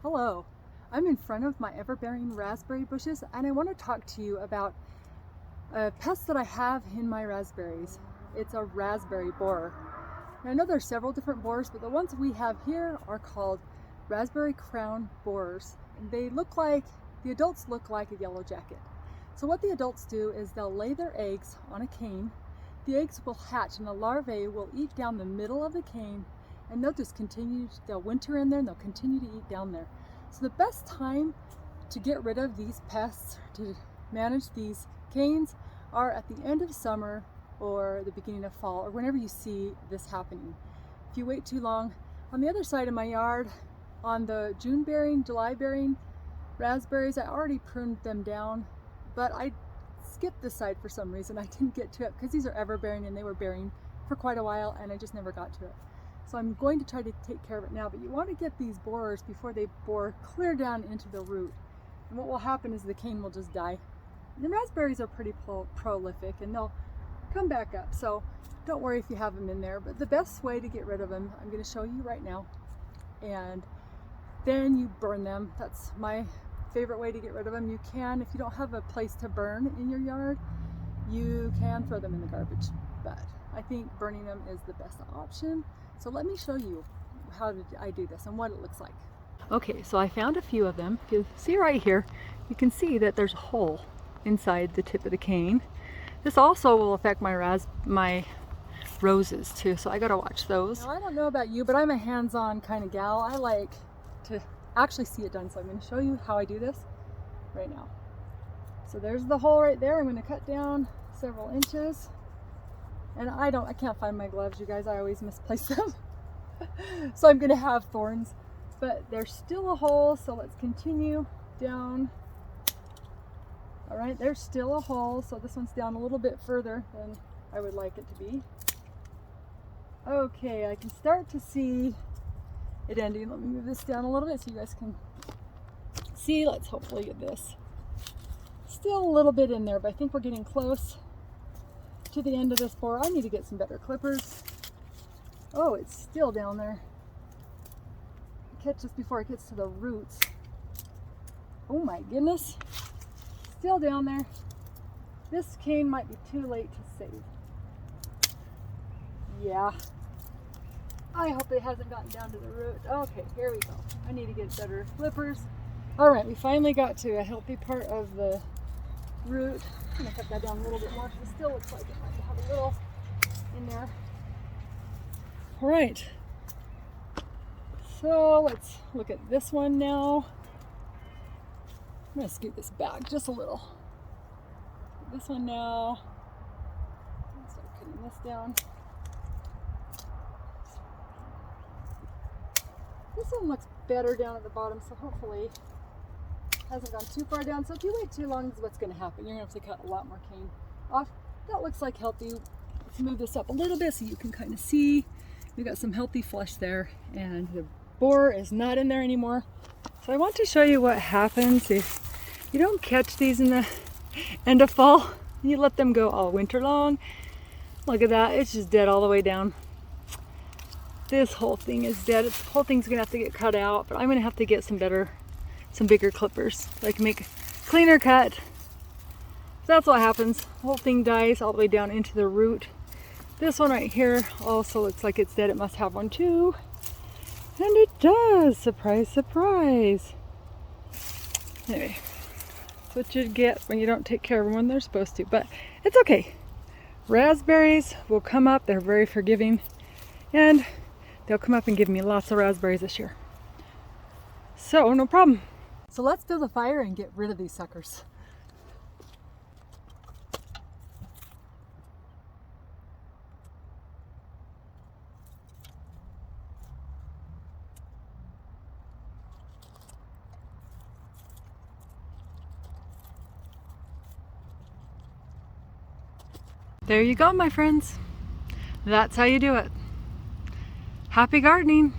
Hello, I'm in front of my ever-bearing raspberry bushes and I want to talk to you about a pest that I have in my raspberries. It's a raspberry borer. Now, I know there's several different borers, but the ones we have here are called raspberry crown borers. And the adults look like a yellow jacket. So what the adults do is they'll lay their eggs on a cane. The eggs will hatch and the larvae will eat down the middle of the cane, and they'll winter in there and they'll continue to eat down there. So the best time to get rid of these pests, to manage these canes, are at the end of summer or the beginning of fall, or whenever you see this happening. If you wait too long, on the other side of my yard, on the June bearing, July bearing raspberries, I already pruned them down, but I skipped this side for some reason. I didn't get to it because these are ever bearing and they were bearing for quite a while and I just never got to it. So I'm going to try to take care of it now, but you want to get these borers before they bore clear down into the root. And what will happen is the cane will just die. And the raspberries are pretty prolific and they'll come back up. So don't worry if you have them in there, but the best way to get rid of them, I'm going to show you right now. And then you burn them. That's my favorite way to get rid of them. You can, if you don't have a place to burn in your yard, you can throw them in the garbage. But I think burning them is the best option. So let me show you how I do this and what it looks like. Okay, so I found a few of them. If you see right here, you can see that there's a hole inside the tip of the cane. This also will affect my roses too, so I gotta watch those. Now, I don't know about you, but I'm a hands-on kind of gal. I like to actually see it done, so I'm going to show you how I do this right now. So there's the hole right there. I'm going to cut down several inches. And I can't find my gloves, you guys. I always misplace them. So I'm going to have thorns. But there's still a hole, so let's continue down. All right, there's still a hole, so this one's down a little bit further than I would like it to be. Okay, I can start to see it ending. Let me move this down a little bit so you guys can see. Let's hopefully get this. Still a little bit in there, but I think we're getting close to the end of this borer. I need to get some better clippers. Oh, it's still down there. Catch this before it gets to the roots. Oh my goodness. Still down there. This cane might be too late to save. Yeah. I hope it hasn't gotten down to the root. Okay, here we go. I need to get better clippers. All right, we finally got to a healthy part of the root. I'm gonna cut that down a little bit more. It still looks like it might have a little in there. All right. So let's look at this one now. I'm gonna scoot this back just a little. This one now. Start cutting this down. This one looks better down at the bottom, so hopefully it hasn't gone too far down. So if you wait too long, this is what's going to happen. You're going to have to cut a lot more cane off. That looks like healthy. Let's move this up a little bit so you can kind of see. We've got some healthy flesh there, and the borer is not in there anymore. So I want to show you what happens if you don't catch these in the end of fall. You let them go all winter long. Look at that. It's just dead all the way down. This whole thing is dead. This whole thing's gonna have to get cut out, but I'm gonna have to get some bigger clippers so I can make a cleaner cut. So that's what happens. The whole thing dies all the way down into the root. This one right here also looks like it's dead. It must have one too. And it does. Surprise, surprise. Anyway, that's what you get when you don't take care of them when they're supposed to. But it's okay. Raspberries will come up. They're very forgiving. And they'll come up and give me lots of raspberries this year. So, no problem. So let's build a fire and get rid of these suckers. There you go, my friends. That's how you do it. Happy gardening!